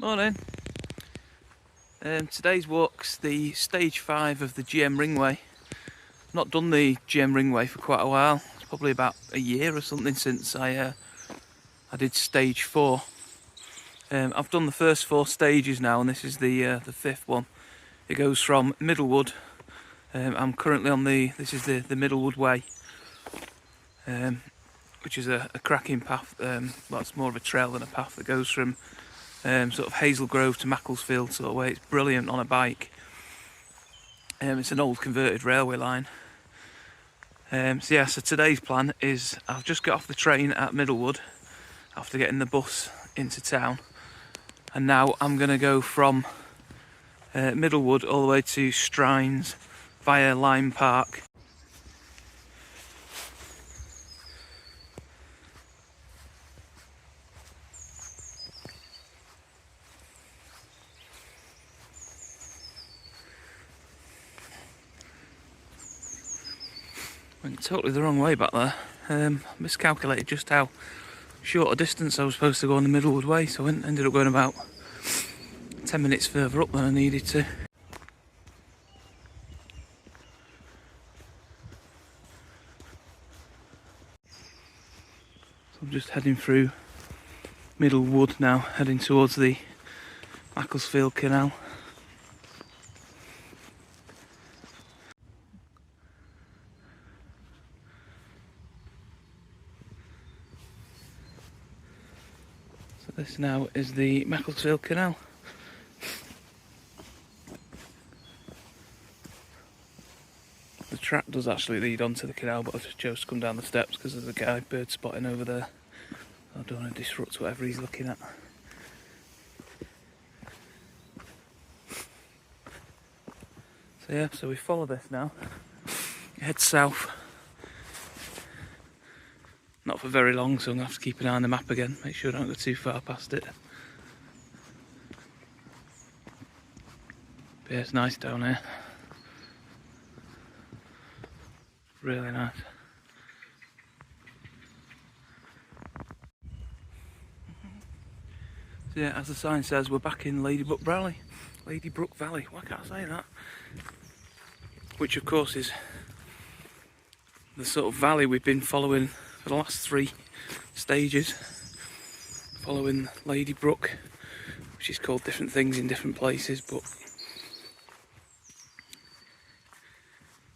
Morning. Today's walk's the stage 5 of the GM Ringway. Not done the GM Ringway for quite a while. It's probably about a year or something since I did stage 4. I've done the first 4 stages now, and this is the 5th one. It goes from Middlewood. I'm currently on this is the Middlewood Way, which is a cracking path. Well, it's more of a trail than a path that goes from sort of Hazel Grove to Macclesfield sort of way. It's brilliant on a bike. It's an old converted railway line. So today's plan is I've just got off the train at Middlewood after getting the bus into town, and now I'm going to go from Middlewood all the way to Strines via Lyme Park. Went totally the wrong way back there. Miscalculated just how short a distance I was supposed to go on the Middlewood Way, so I ended up going about 10 minutes further up than I needed to. So I'm just heading through Middlewood now, heading towards the Macclesfield Canal. So this now is the Macclesfield Canal. The track does actually lead onto the canal, but I just chose to come down the steps because there's a guy bird spotting over there. I don't want to disrupt whatever he's looking at. So we follow this now, head south. Not for very long, so I'm going to have to keep an eye on the map again, make sure I don't go too far past it. But yeah, it's nice down here. Really nice. So yeah, as the sign says, we're back in Ladybrook Valley. Why can't I say that? Which of course is the sort of valley we've been following for the last 3 stages. Following Ladybrook, which is called different things in different places, but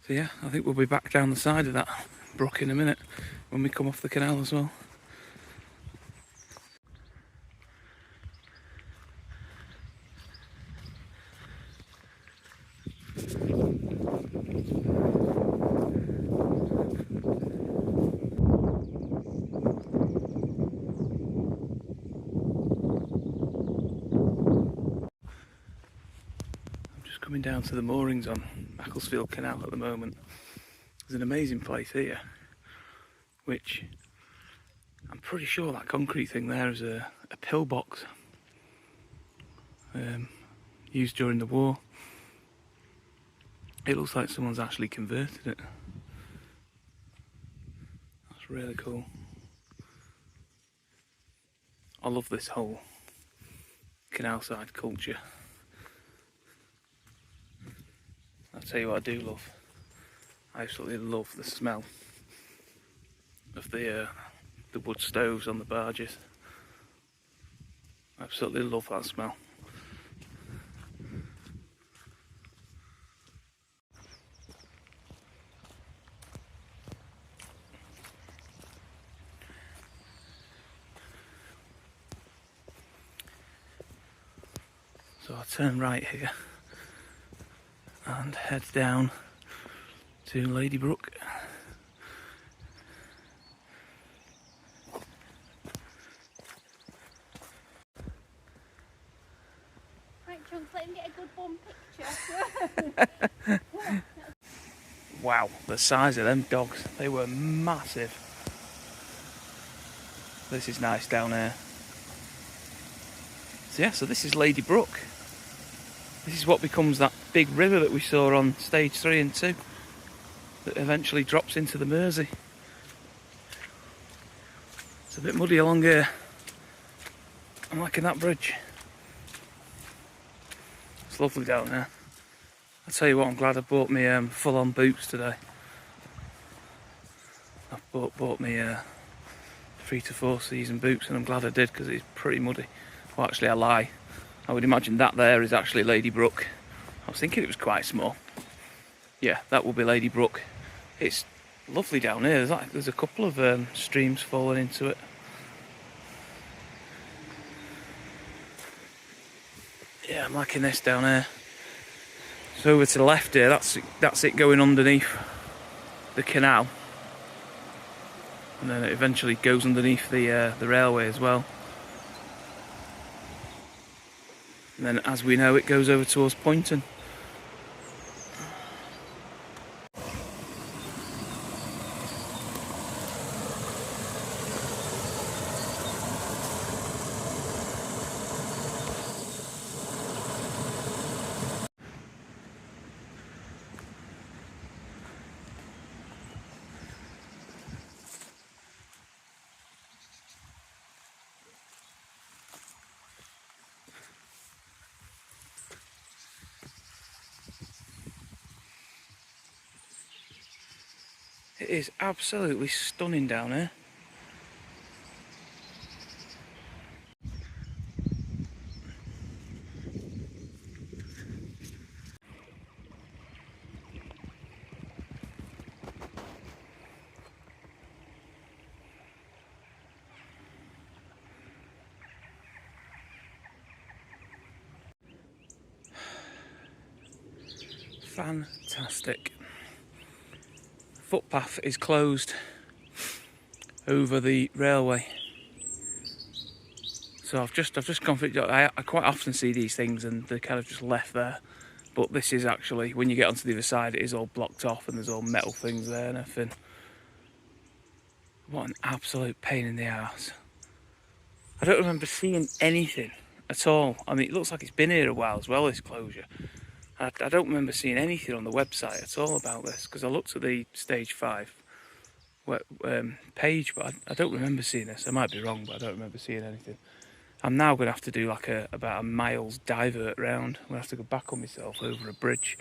so yeah, I think we'll be back down the side of that brook in a minute when we come off the canal as well. Coming down to the moorings on Macclesfield Canal at the moment. There's an amazing place here, which I'm pretty sure that concrete thing there is a pillbox used during the war. It looks like someone's actually converted it. That's really cool. I love this whole canal side culture. I'll tell you what I do love. I absolutely love the smell of the wood stoves on the barges. I absolutely love that smell. So I'll turn right here and head down to Ladybrook. Right, Chunks, let him get a good bum picture. Wow, the size of them dogs, they were massive. This is nice down here. So this is Ladybrook. This is what becomes that big river that we saw on stage 3 and 2 that eventually drops into the Mersey. It's a bit muddy along here. I'm liking that bridge. It's lovely down there. I tell you what, I'm glad I bought me full-on boots today. I bought me 3 to 4 season boots, and I'm glad I did because it's pretty muddy. Well, actually, I lie. I would imagine that there is actually Lady Brook. I was thinking it was quite small. Yeah, that will be Lady Brook. It's lovely down here. There's a couple of streams falling into it. Yeah, I'm liking this down here. So over to the left here, that's it going underneath the canal, and then it eventually goes underneath the railway as well. And then, as we know, it goes over towards Poynton. It is absolutely stunning down here. Fantastic. Footpath is closed over the railway. So I've just gone for it. I quite often see these things and they're kind of just left there. But this is actually, when you get onto the other side, it is all blocked off and there's all metal things there and everything. What an absolute pain in the arse. I don't remember seeing anything at all. I mean, it looks like it's been here a while as well, this closure. I don't remember seeing anything on the website at all about this, because I looked at the stage 5 page, but I don't remember seeing this. I might be wrong, but I don't remember seeing anything. I'm now going to have to do like about a mile's divert round. I'm going to have to go back on myself over a bridge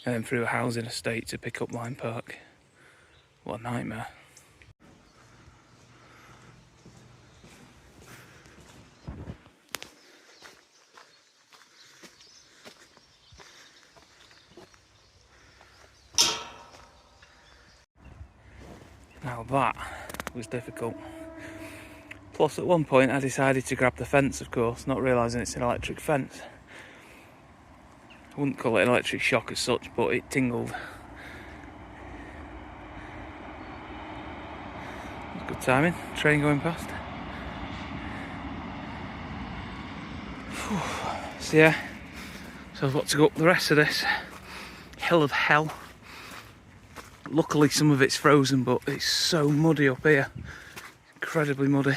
and then through a housing estate to pick up Lyme Park. What a nightmare. Now that was difficult. Plus at one point I decided to grab the fence, of course, not realising it's an electric fence. I wouldn't call it an electric shock as such, but it tingled. Good timing, train going past. So yeah, so I've got to go up the rest of this hill of hell. Luckily some of it's frozen, but it's so muddy up here. Incredibly muddy.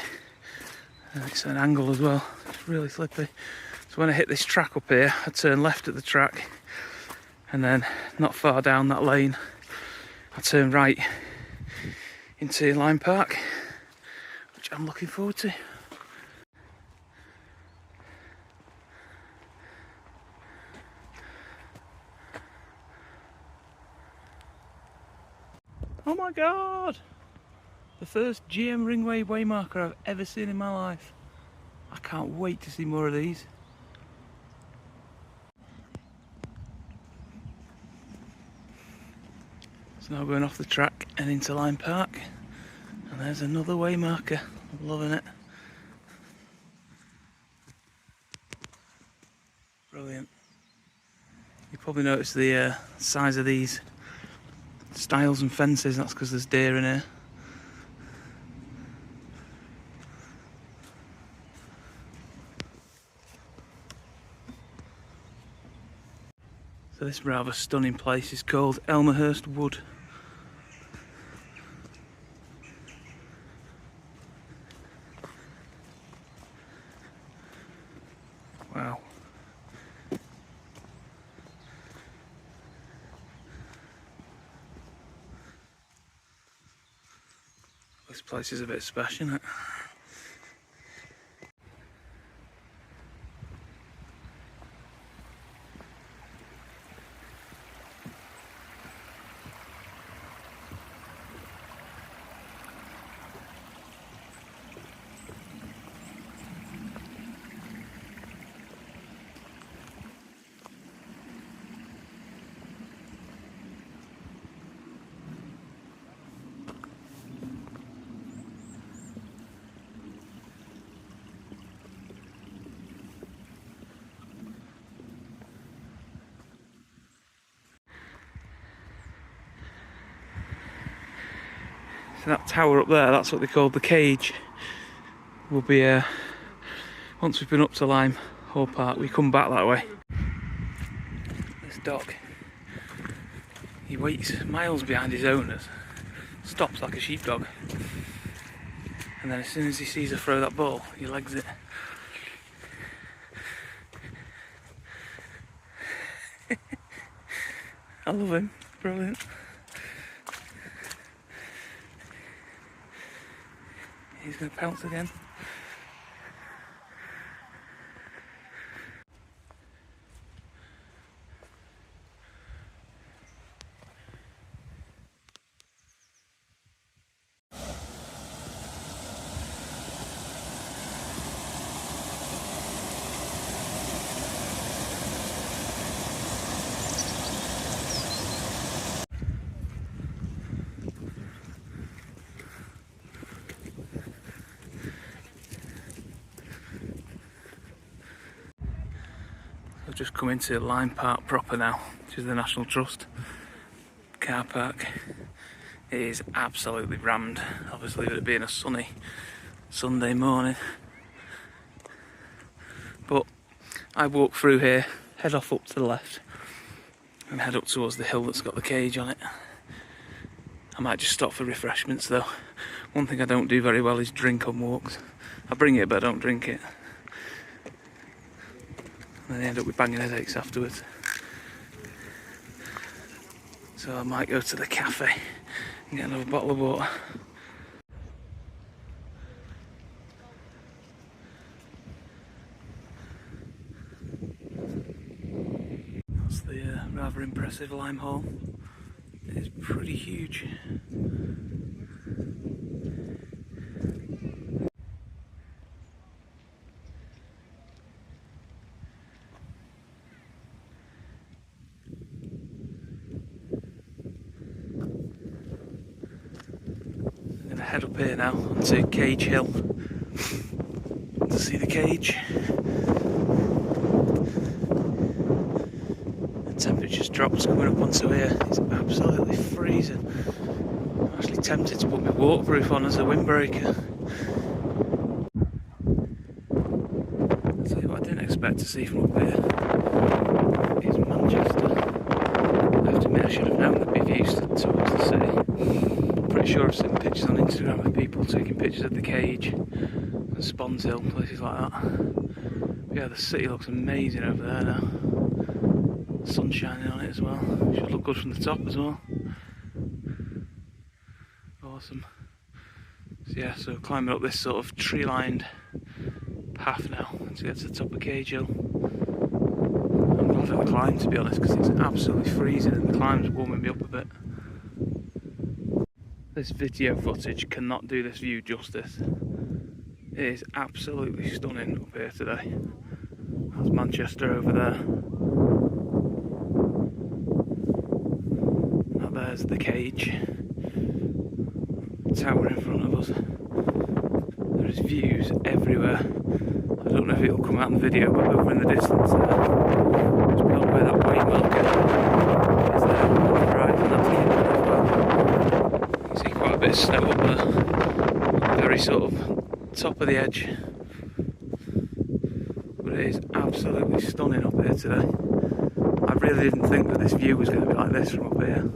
And it's an angle as well. It's really slippy. So when I hit this track up here, I turn left at the track, and then not far down that lane, I turn right into Lyme Park, which I'm looking forward to. Oh my god! The first GM Ringway waymarker I've ever seen in my life. I can't wait to see more of these. So now going off the track and into Lyme Park. And there's another waymarker. I'm loving it. Brilliant. You probably noticed the size of these stiles and fences. That's because there's deer in here. So this rather stunning place is called Elmerhurst Wood. Wow. This place is a bit special, isn't it? So that tower up there, that's what they call the cage. Will be once we've been up to Lyme Park, we come back that way. This dog, he waits miles behind his owners, stops like a sheepdog, and then as soon as he sees her throw that ball, he legs it. I love him, brilliant. He's going to pounce again. I've just come into Lyme Park proper now, which is the National Trust car park. It is absolutely rammed, obviously with it being a sunny Sunday morning. But I walk through here, head off up to the left, and head up towards the hill that's got the cage on it. I might just stop for refreshments though. One thing I don't do very well is drink on walks. I bring it but I don't drink it. And then I end up with banging headaches afterwards. So I might go to the cafe and get another bottle of water. That's the rather impressive Lyme Hall. It's pretty huge. Head up here now onto Cage Hill to see the cage. The temperature's dropped coming up onto here. It's absolutely freezing. I'm actually tempted to put my waterproof on as a windbreaker. I'll tell you what I didn't expect to see from up here is Manchester. I have to admit I should have known there'd be views towards the city. Pretty sure I've seen pictures on Instagram of people taking pictures of the cage and Spons Hill, places like that. But yeah, the city looks amazing over there now. The sun's shining on it as well. Should look good from the top as well. Awesome. So yeah, so climbing up this sort of tree-lined path now to get to the top of Cage Hill. I'm glad for the climb, to be honest, because it's absolutely freezing and the climb's warming me up a bit. This video footage cannot do this view justice. It is absolutely stunning up here today. That's Manchester over there. Now there's the cage. Tower in front of us. There is views everywhere. I don't know if it'll come out in the video, but over in the distance there, just beyond where that white marker is there on the horizon, that's Kidman as well. See quite a bit of snow up there, very sort of top of the edge, but it is absolutely stunning up here today. I really didn't think that this view was going to be like this from up here.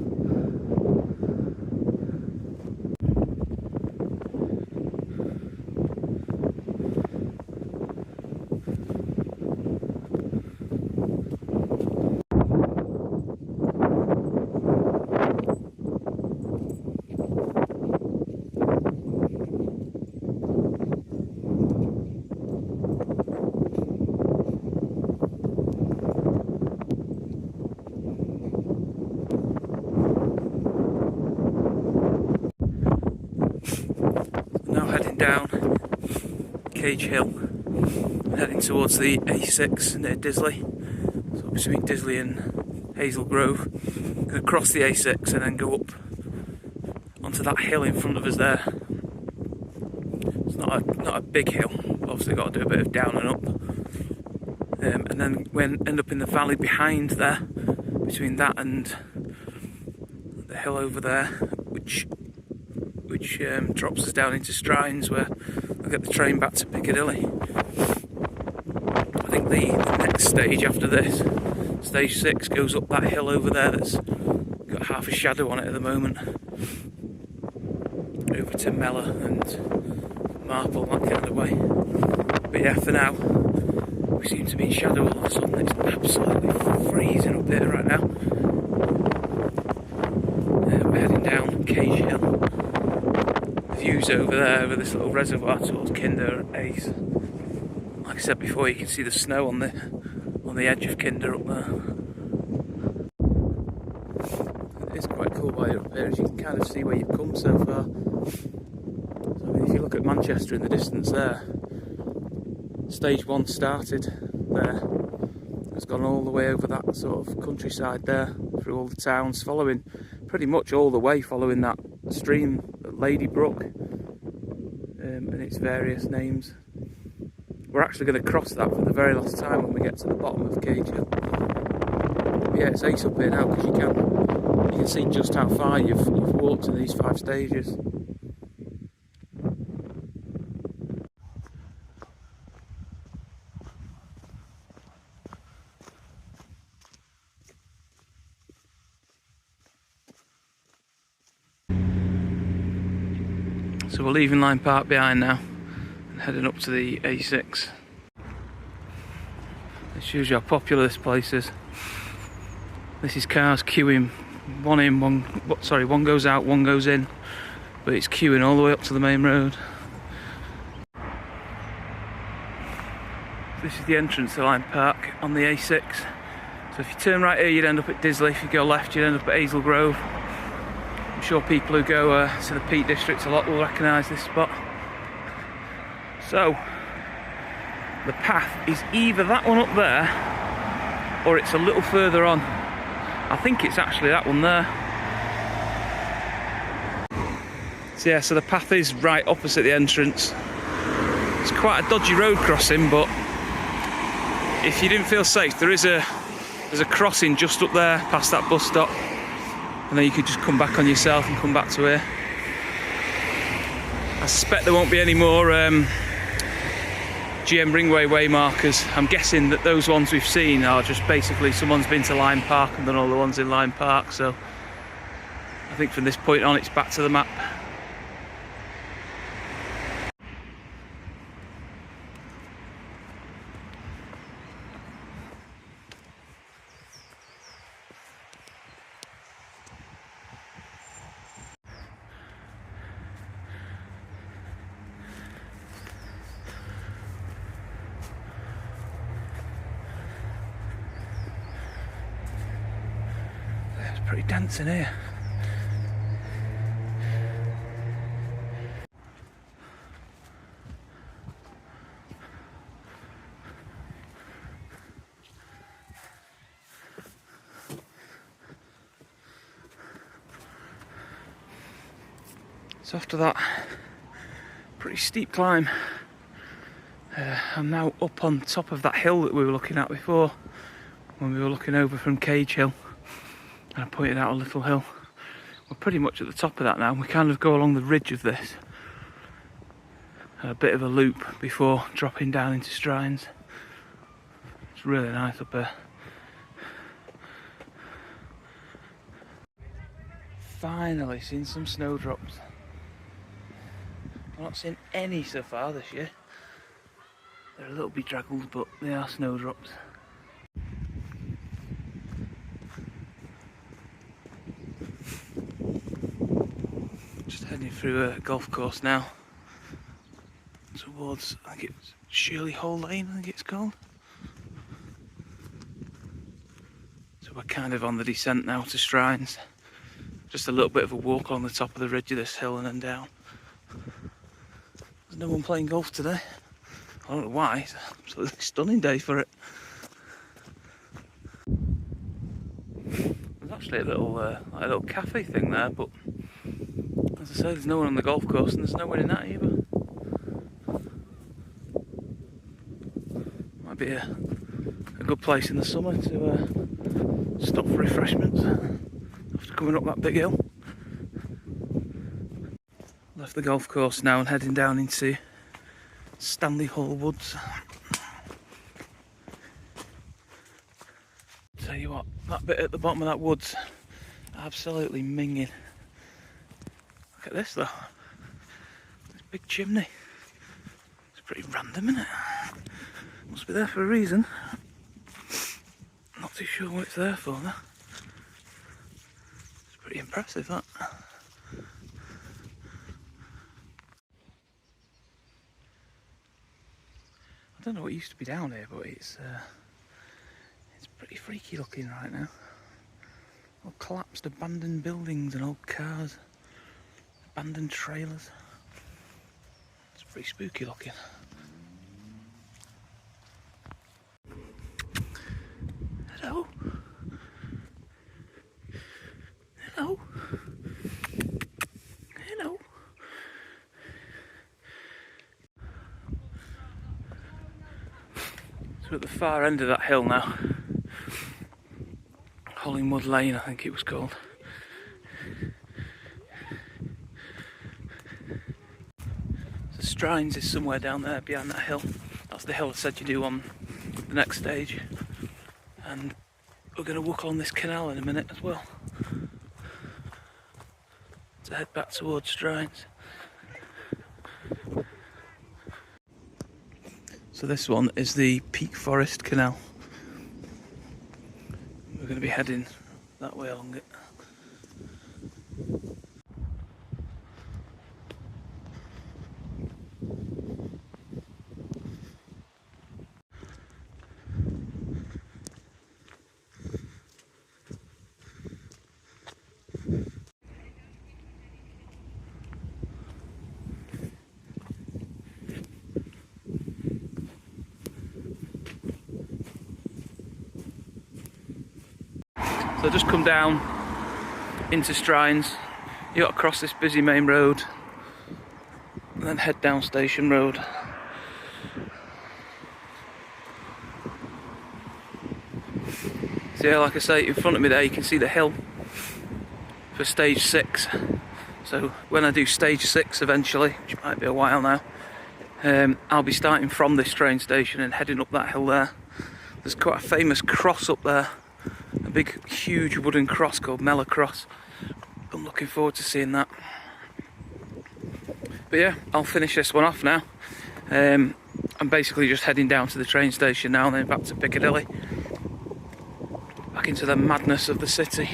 Down Cage Hill, heading towards the A6 near Disley, so between Disley and Hazel Grove. Going to cross the A6 and then go up onto that hill in front of us there. It's not a big hill, obviously got to do a bit of down and up, and then we end up in the valley behind there, between that and the hill over there, which which drops us down into Strines, where I'll get the train back to Piccadilly. I think the next stage after this, stage 6, goes up that hill over there that's got half a shadow on it at the moment, over to Mella and Marple, that kind of way. But yeah, for now we seem to be in shadow all of a sudden. It's absolutely freezing up here right now. We're heading down Cage Hill. The view's over there with this little reservoir towards Kinder Ace. Like I said before, you can see the snow on the edge of Kinder up there. It is quite cool while you're up here, as you can kind of see where you've come so far. So, I mean, if you look at Manchester in the distance there, stage 1 started there. It's gone all the way over that sort of countryside there, through all the towns, following pretty much all the way, following that stream, Lady Brook, and its various names. We're actually going to cross that for the very last time when we get to the bottom of Cage Hill. But yeah, it's ace up here now, because you can see just how far you've walked in these 5 stages. So we're leaving Lyme Park behind now and heading up to the A6. It shows you how popular this place is. This is cars queuing, one goes out, one goes in, but it's queuing all the way up to the main road. This is the entrance to Lyme Park on the A6. So if you turn right here, you'd end up at Disley. If you go left, you'd end up at Hazel Grove. I'm sure people who go to the Peak District a lot will recognise this spot. So, the path is either that one up there, or it's a little further on. I think it's actually that one there. So yeah, so the path is right opposite the entrance. It's quite a dodgy road crossing, but if you didn't feel safe, there's a crossing just up there past that bus stop. And then you could just come back on yourself and come back to here. I suspect there won't be any more GM Ringway way markers. I'm guessing that those ones we've seen are just basically someone's been to Lyme Park and done all the ones in Lyme Park. So I think from this point on it's back to the map. Pretty dense in here. So after that pretty steep climb, I'm now up on top of that hill that we were looking at before when we were looking over from Cage Hill. And I pointed out a little hill. We're pretty much at the top of that now. We kind of go along the ridge of this. A bit of a loop before dropping down into Strines. It's really nice up here. Finally seen some snowdrops. I've not seen any so far this year. They're a little bedraggled, but they are snowdrops. Just heading through a golf course now towards, I think it's Shirley Hole Lane, I think it's called. So we're kind of on the descent now to Strines. Just a little bit of a walk on the top of the ridge of this hill and then down. There's no one playing golf today. I don't know why, it's an absolutely stunning day for it. There's actually a little cafe thing there, but as I say, there's no one on the golf course and there's no one in that either. Might be a good place in the summer to stop for refreshments after coming up that big hill. Left the golf course now and heading down into Stanley Hall Woods. Tell you what, that bit at the bottom of that woods, absolutely minging. Look at this though, this big chimney. It's pretty random, isn't it? Must be there for a reason. Not too sure what it's there for though. It's pretty impressive, that. I don't know what used to be down here, but it's pretty freaky looking right now. All collapsed abandoned buildings and old cars, abandoned trailers. It's pretty spooky looking. Hello? Hello? Hello? So we're at the far end of that hill now. Hollingwood Lane, I think it was called. So Strines is somewhere down there behind that hill. That's the hill I said you do on the next stage. And we're going to walk on this canal in a minute as well, to head back towards Strines. So this one is the Peak Forest Canal. We're going to be heading that way along it. So just come down into Strines, you got to cross this busy main road and then head down Station Road. So yeah, like I say, in front of me there you can see the hill for stage 6. So when I do stage 6 eventually, which might be a while now, I'll be starting from this train station and heading up that hill there. There's quite a famous cross up there. A big, huge wooden cross called Mellor Cross. I'm looking forward to seeing that. But yeah, I'll finish this one off now. I'm basically just heading down to the train station now and then back to Piccadilly. Back into the madness of the city.